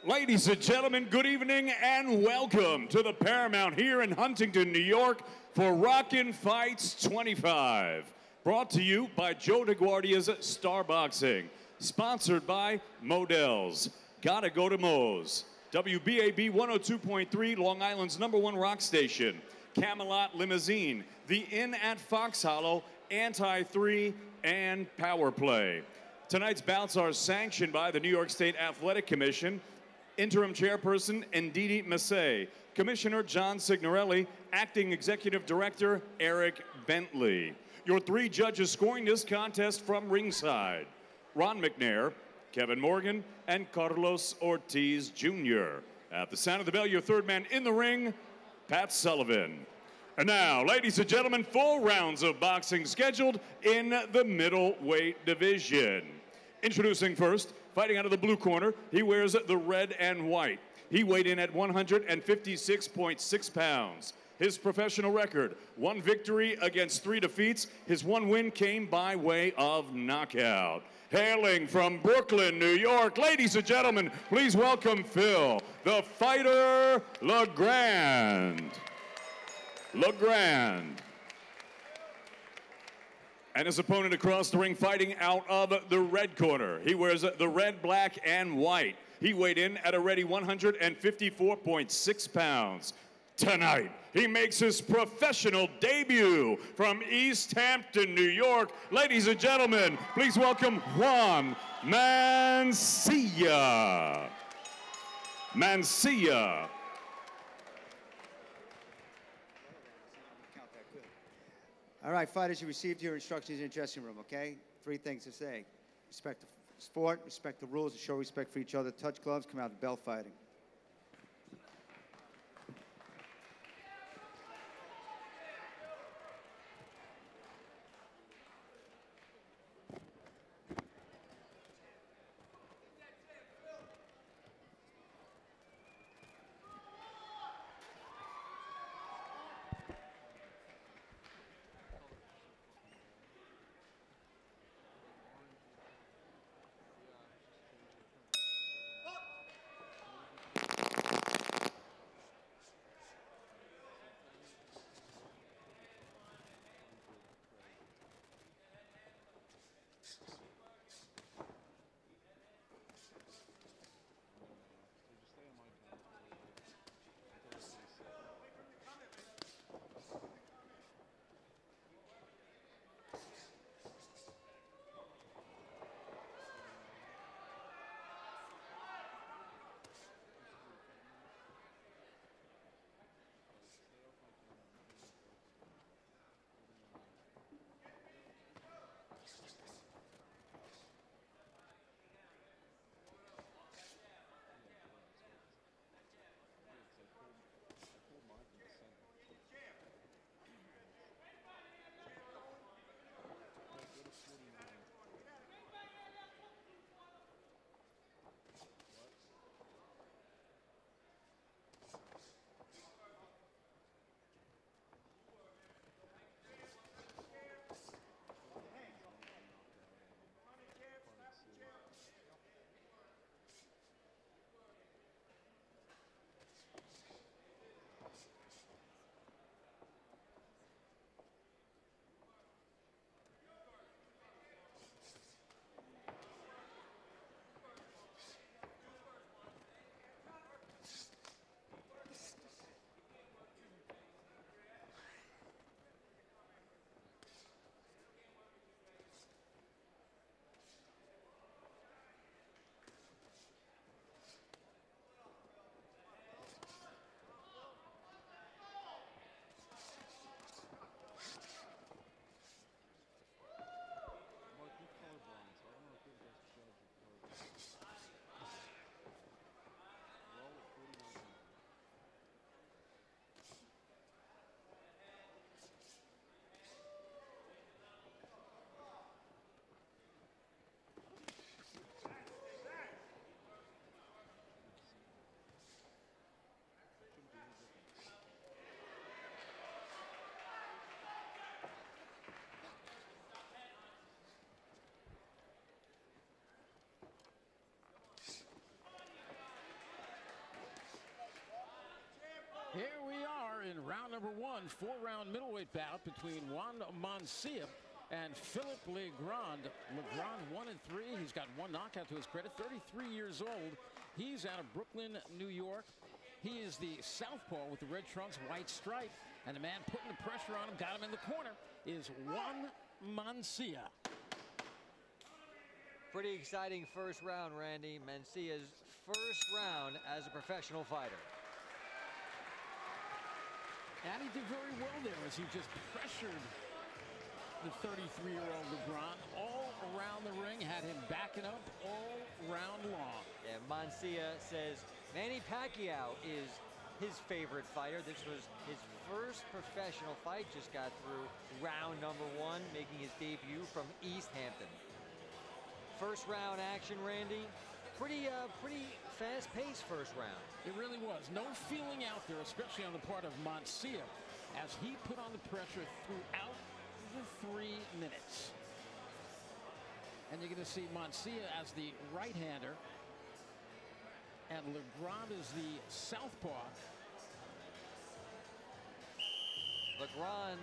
Ladies and gentlemen, good evening and welcome to the Paramount here in Huntington, New York for Rockin' Fights 25. Brought to you by Joe DeGuardia's Star Boxing. Sponsored by Modell's. Gotta go to Moe's. WBAB 102.3, Long Island's #1 rock station. Camelot Limousine. The Inn at Fox Hollow, Anti-3, and Power Play. Tonight's bouts are sanctioned by the New York State Athletic Commission. Interim Chairperson Ndidi Massey, Commissioner John Signorelli, Acting Executive Director Eric Bentley. Your three judges scoring this contest from ringside: Ron McNair, Kevin Morgan, and Carlos Ortiz Jr. At the sound of the bell, your third man in the ring, Pat Sullivan. And now, ladies and gentlemen, 4 rounds of boxing scheduled in the middleweight division. Introducing first, fighting out of the blue corner, he wears the red and white. He weighed in at 156.6 pounds. His professional record, 1 victory against 3 defeats. His 1 win came by way of knockout. Hailing from Brooklyn, New York, ladies and gentlemen, please welcome Phil, the fighter LeGrand. LeGrand. And his opponent across the ring fighting out of the red corner. He wears the red, black, and white. He weighed in at a ready 154.6 pounds. Tonight, he makes his professional debut from East Hampton, New York. Ladies and gentlemen, please welcome Juan Mancilla. Mancilla. All right, fighters, you received your instructions in the dressing room, okay? 3 things to say. Respect the sport, respect the rules, and show respect for each other. Touch gloves, come out to bell fighting. are in round number 1, 4-round middleweight bout between Juan Mancilla and Philippe LeGrand. LeGrand 1-3. He's got 1 knockout to his credit. 33 years old. He's out of Brooklyn, New York. He is the southpaw with the red trunks, white stripe. And the man putting the pressure on him, got him in the corner, is Juan Mancilla. Pretty exciting first round, Randy. Mancilla's first round as a professional fighter. And he did very well there as he just pressured the 33-year-old LeGrand all around the ring, had him backing up all round long. Yeah, Mancilla says Manny Pacquiao is his favorite fighter. This was his first professional fight, just got through round number 1, making his debut from East Hampton. First round action, Randy. Pretty fast-paced first round. It really was. No feeling out there, especially on the part of Mancilla, as he put on the pressure throughout the 3 minutes. And you're going to see Mancilla as the right-hander, and LeGrand is the southpaw. LeGrand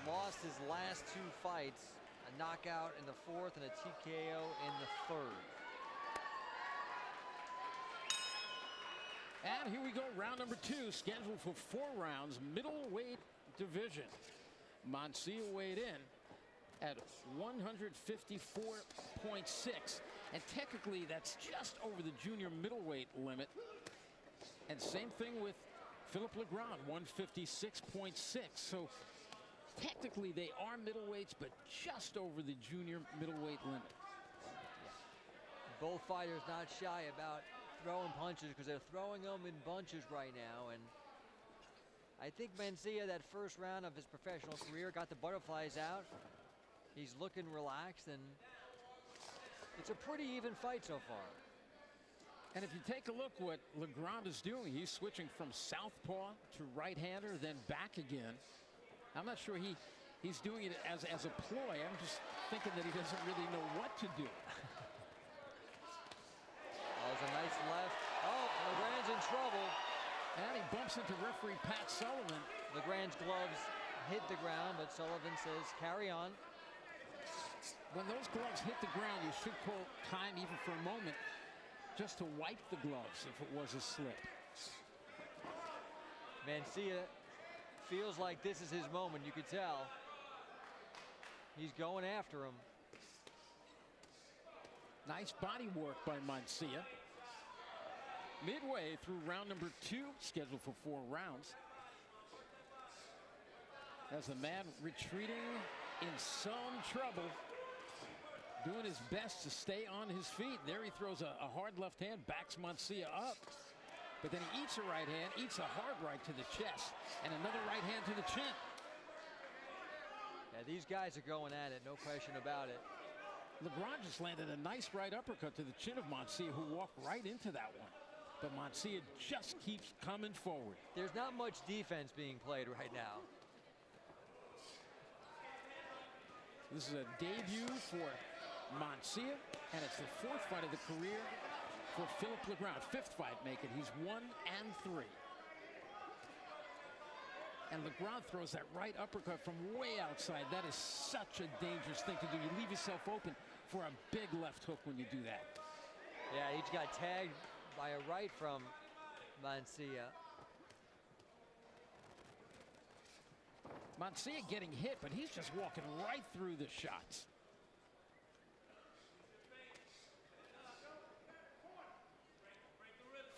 lost his last 2 fights, a knockout in the 4th and a TKO in the 3rd. And here we go, round number 2, scheduled for 4 rounds, middleweight division. Mancilla weighed in at 154.6, and technically that's just over the junior middleweight limit. And same thing with Philippe LeGrand, 156.6. So technically they are middleweights, but just over the junior middleweight limit. Both fighters not shy about throwing punches because they're throwing them in bunches right now. And I think Mancilla, that first round of his professional career, got the butterflies out. He's looking relaxed, and it's a pretty even fight so far. And if you take a look what LeGrand is doing, he's switching from southpaw to right-hander, then back again. I'm not sure he's doing it as a ploy. I'm just thinking that he doesn't really know what to do. That was a nice left. Oh, LeGrand's in trouble. And he bumps into referee Pat Sullivan. LeGrand's gloves hit the ground, but Sullivan says carry on. When those gloves hit the ground, you should call time even for a moment just to wipe the gloves if it was a slip. Mancilla feels like this is his moment. You could tell. He's going after him. Nice body work by Mancilla. Midway through round number 2, scheduled for 4 rounds. As the man retreating in some trouble, doing his best to stay on his feet. There he throws a hard left hand, backs Mancilla up. But then he eats a right hand, eats a hard right to the chest, and another right hand to the chin. Yeah, these guys are going at it, no question about it. LeGrand just landed a nice right uppercut to the chin of Mancilla, who walked right into that one. But Mancilla just keeps coming forward. There's not much defense being played right now. This is a debut for Mancilla, and it's the 4th fight of the career for Philippe LeGrand. 5th fight make it. He's 1-3. And LeGrand throws that right uppercut from way outside. That is such a dangerous thing to do. You leave yourself open for a big left hook when you do that. Yeah, he got tagged by a right from Mancilla. Mancilla getting hit, but he's just walking right through the shots.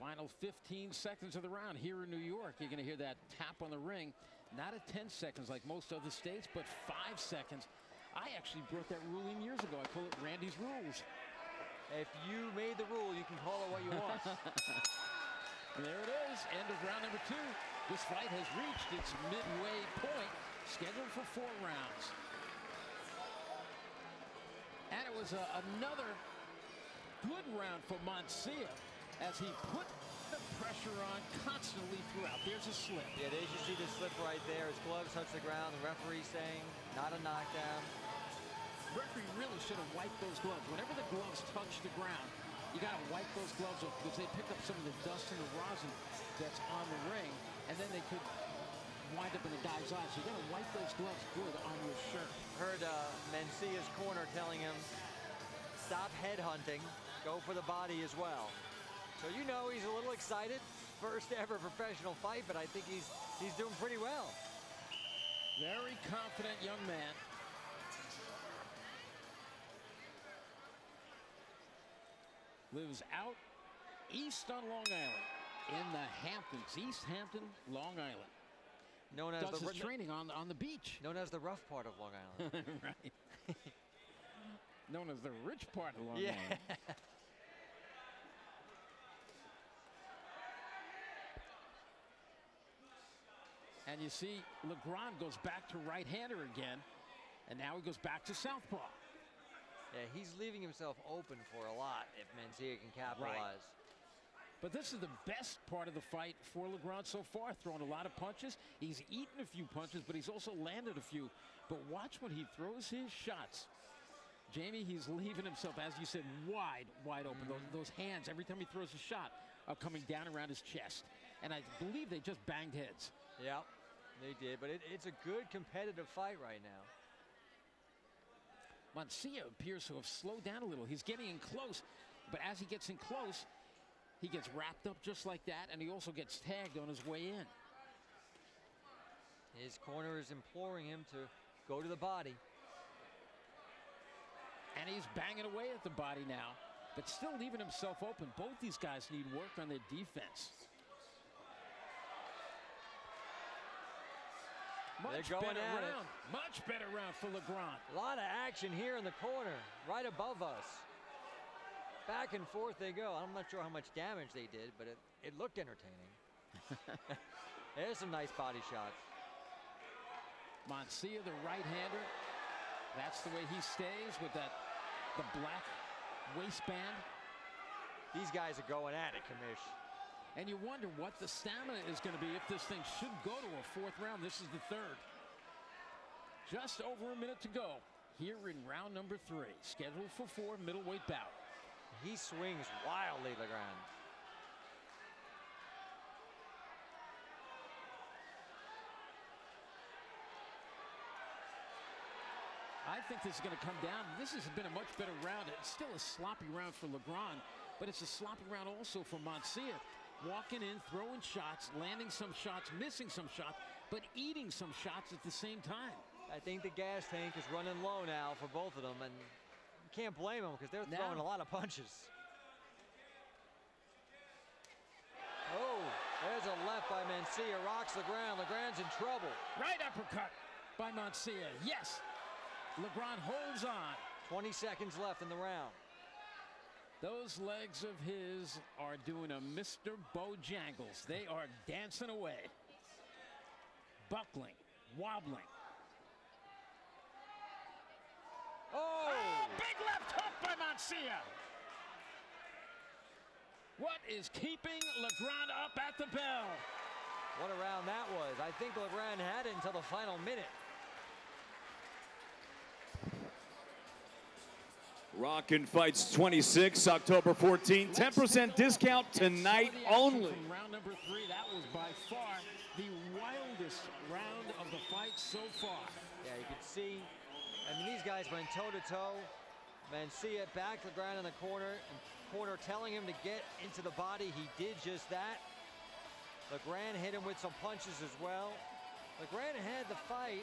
Final 15 seconds of the round here in New York. You're going to hear that tap on the ring. Not at 10 seconds like most other states, but 5 seconds. I actually brought that rule in years ago. I call it Randy's Rules. If you made the rule, you can call it what you want. And there it is, end of round number 2. This fight has reached its midway point, scheduled for 4 rounds. And it was another good round for Mancilla as he put the pressure on constantly throughout. There's a slip. Yeah, there you see the slip right there. His gloves touch the ground. The referee saying not a knockdown. The referee really should have wiped those gloves. Whenever the gloves touch the ground, you got to wipe those gloves off because they pick up some of the dust and the rosin that's on the ring, and then they could wind up in the guy's eyes. You got to wipe those gloves good on your shirt. Heard Mancilla's corner telling him, stop headhunting, go for the body as well. So you know he's a little excited. First ever professional fight, but I think he's doing pretty well. Very confident young man. Lives out east on Long Island, in the Hamptons, East Hampton, Long Island. Known as does his training on the beach. Known as the rough part of Long Island. Right. Known as the rich part of Long yeah. Island. And you see, LeGrand goes back to right-hander again, and now he goes back to southpaw. Yeah, he's leaving himself open for a lot if Mancilla can capitalize. Right. But this is the best part of the fight for LeGrand so far, throwing a lot of punches. He's eaten a few punches, but he's also landed a few. But watch when he throws his shots. Jamie, he's leaving himself, as you said, wide open. Those hands, every time he throws a shot, are coming down around his chest. And I believe they just banged heads. Yeah, they did. But it's a good competitive fight right now. Mancilla appears to have slowed down a little. He's getting in close. But as he gets in close, he gets wrapped up just like that, and he also gets tagged on his way in. His corner is imploring him to go to the body. And he's banging away at the body now, but still leaving himself open. Both these guys need work on their defense. Much better round for LeGrand. A lot of action here in the corner, right above us. Back and forth they go. I'm not sure how much damage they did, but it looked entertaining. There's some nice body shots. Mancilla, the right-hander. That's the way he stays with the black waistband. These guys are going at it, Kamish. And you wonder what the stamina is going to be if this thing should go to a fourth round. This is the third. Just over a minute to go here in round number 3. Scheduled for 4, middleweight bout. He swings wildly, LeGrand. I think this is going to come down. This has been a much better round. It's still a sloppy round for LeGrand, but it's a sloppy round also for Mancilla. Walking in, throwing shots, landing some shots, missing some shots, but eating some shots at the same time. I think the gas tank is running low now for both of them, and you can't blame them because they're throwing a lot of punches. Oh, there's a left by Mancilla, rocks LeGrand. LeGrand's in trouble. Right uppercut by Mancilla. Yes, LeGrand holds on. 20 seconds left in the round. Those legs of his are doing a Mr. Bojangles. They are dancing away. Buckling, wobbling. Oh! Big left hook by Mancilla. What is keeping LeGrand up at the bell? What a round that was. I think LeGrand had it until the final minute. Rockin' Fights 26, October 14th. 10% discount tonight only. From round number 3, that was by far the wildest round of the fight so far. Yeah, you can see, I mean, these guys went toe-to-toe. Mancilla back LeGrand in the corner, and corner telling him to get into the body. He did just that. LeGrand hit him with some punches as well. LeGrand had the fight,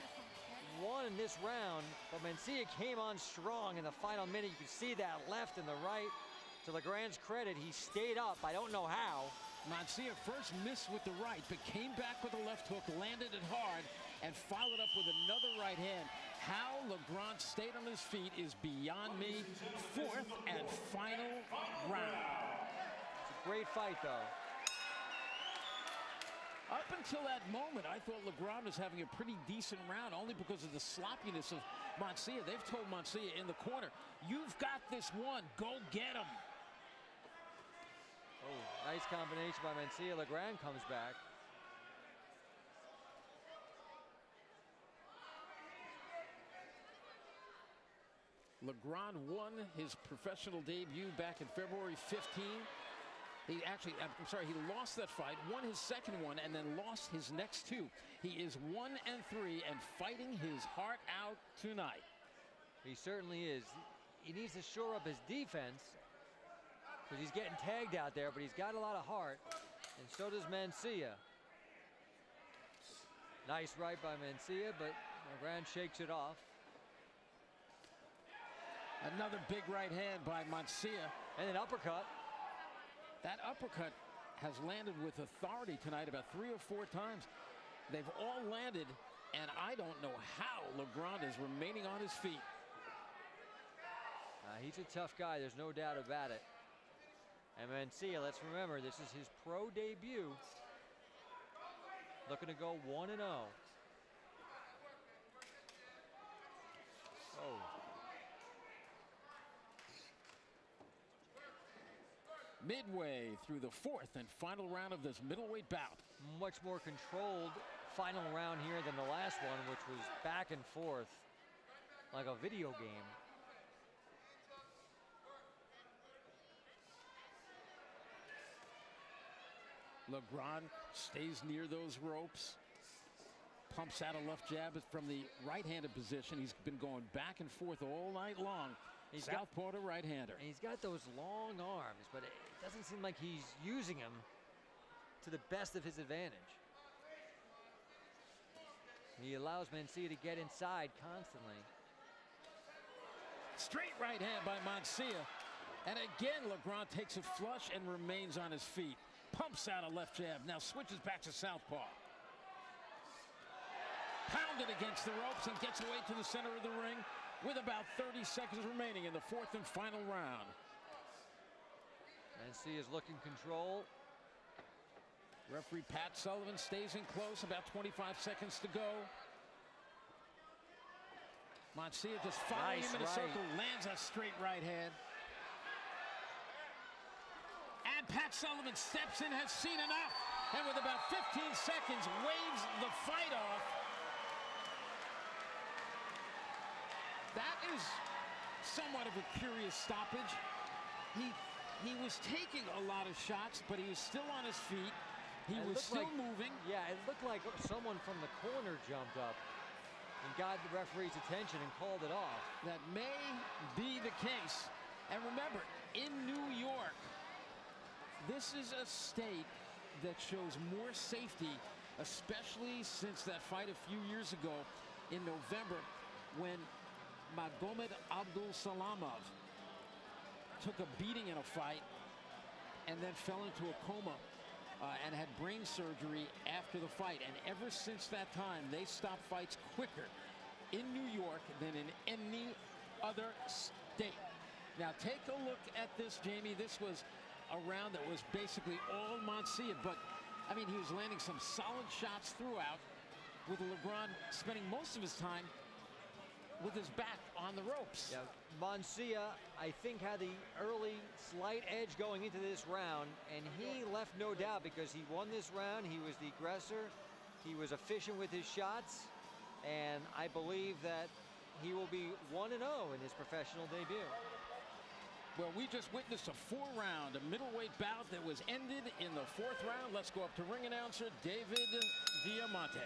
won in this round, but Mancilla came on strong in the final minute. You can see that left and the right. To LeGrand's credit, he stayed up. I don't know how. Mancilla first missed with the right, but came back with a left hook, landed it hard, and followed up with another right hand. How LeGrand stayed on his feet is beyond me. 4th and final round. It's a great fight, though. Up until that moment, I thought LeGrand was having a pretty decent round, only because of the sloppiness of Mancilla. They've told Mancilla in the corner, you've got this one, go get him. Oh, nice combination by Mancilla. LeGrand comes back. LeGrand won his professional debut back in February 15. He actually, I'm sorry, he lost that fight, won his second one, and then lost his next two. He is 1-3 and fighting his heart out tonight. He certainly is. He needs to shore up his defense because he's getting tagged out there, but he's got a lot of heart, and so does Mancilla. Nice right by Mancilla, but LeGrand shakes it off. Another big right hand by Mancilla. And an uppercut. That uppercut has landed with authority tonight about 3 or 4 times. They've all landed, and I don't know how LeGrand is remaining on his feet. He's a tough guy, there's no doubt about it. And Mancilla, let's remember, this is his pro debut. Looking to go 1-0. Oh. Midway through the 4th and final round of this middleweight bout. Much more controlled final round here than the last one, which was back and forth like a video game. LeGrand stays near those ropes. Pumps out a left jab from the right-handed position. He's been going back and forth all night long. He's Southpaw to right-hander. And he's got those long arms, but it doesn't seem like he's using them to the best of his advantage. He allows Mancilla to get inside constantly. Straight right hand by Mancilla. And again, LeGrand takes it flush and remains on his feet. Pumps out a left jab. Now switches back to southpaw. Pounded against the ropes and gets away to the center of the ring with about 30 seconds remaining in the 4th and final round. Mancilla is looking control. Referee Pat Sullivan stays in close, about 25 seconds to go. Mancilla just following him in a circle, lands a straight right hand. And Pat Sullivan steps in, has seen enough, and with about 15 seconds, waves the fight off. That is somewhat of a curious stoppage. He was taking a lot of shots, but he was still on his feet. He was still moving. Yeah, it looked like someone from the corner jumped up and got the referee's attention and called it off. That may be the case. And remember, in New York, this is a state that shows more safety, especially since that fight a few years ago in November when Magomed Abdul-Salamov took a beating in a fight and then fell into a coma and had brain surgery after the fight. And ever since that time, they stopped fights quicker in New York than in any other state. Now take a look at this, Jamie. This was a round that was basically all Mancilla, but I mean, he was landing some solid shots throughout, with LeGrand spending most of his time with his back on the ropes. Yeah, Mancilla, I think, had the early slight edge going into this round, and he left no doubt because he won this round. He was the aggressor. He was efficient with his shots, and I believe that he will be 1-0 in his professional debut. Well, we just witnessed a 4-round, a middleweight bout that was ended in the 4th round. Let's go up to ring announcer David Diamante.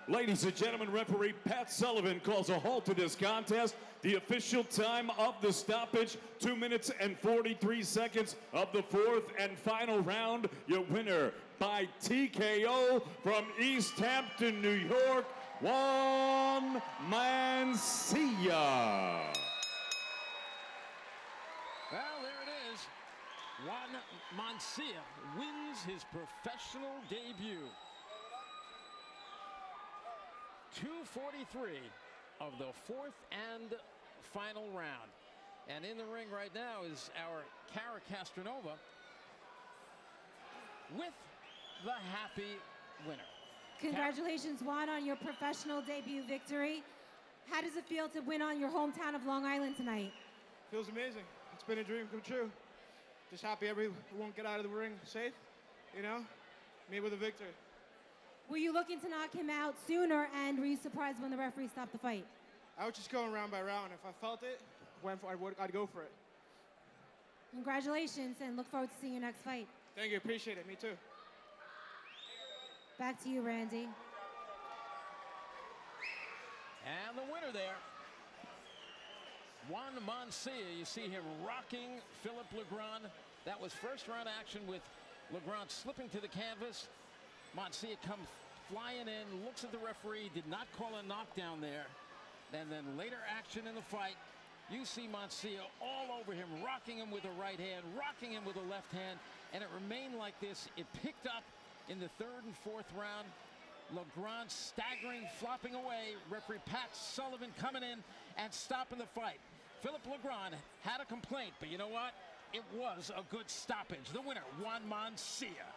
Ladies and gentlemen, referee Pat Sullivan calls a halt to this contest. The official time of the stoppage, 2 minutes and 43 seconds of the 4th and final round. Your winner by TKO from East Hampton, New York, Juan Mancilla. Well, there it is. Juan Mancilla wins his professional debut. 2:43 of the 4th and final round. And in the ring right now is our Cara Castronova with the happy winner. Congratulations, Juan, on your professional debut victory. How does it feel to win on your hometown of Long Island tonight? Feels amazing. It's been a dream come true. Just happy everyone get out of the ring safe, you know? Me with a victory. Were you looking to knock him out sooner, and were you surprised when the referee stopped the fight? I was just going round by round. If I felt it, I'd go for it. Congratulations, and look forward to seeing your next fight. Thank you. Appreciate it. Me too. Back to you, Randy. And the winner there, Juan Mancilla. You see him rocking Philip LeGrand. That was first round action with LeGrand slipping to the canvas. Mancilla comes flying in, looks at the referee, did not call a knockdown there. And then later action in the fight, you see Mancilla all over him, rocking him with a right hand, rocking him with a left hand, and it remained like this. It picked up in the third and fourth round. LeGrand staggering, flopping away. Referee Pat Sullivan coming in and stopping the fight. Philip LeGrand had a complaint, but you know what? It was a good stoppage. The winner, Juan Mancilla.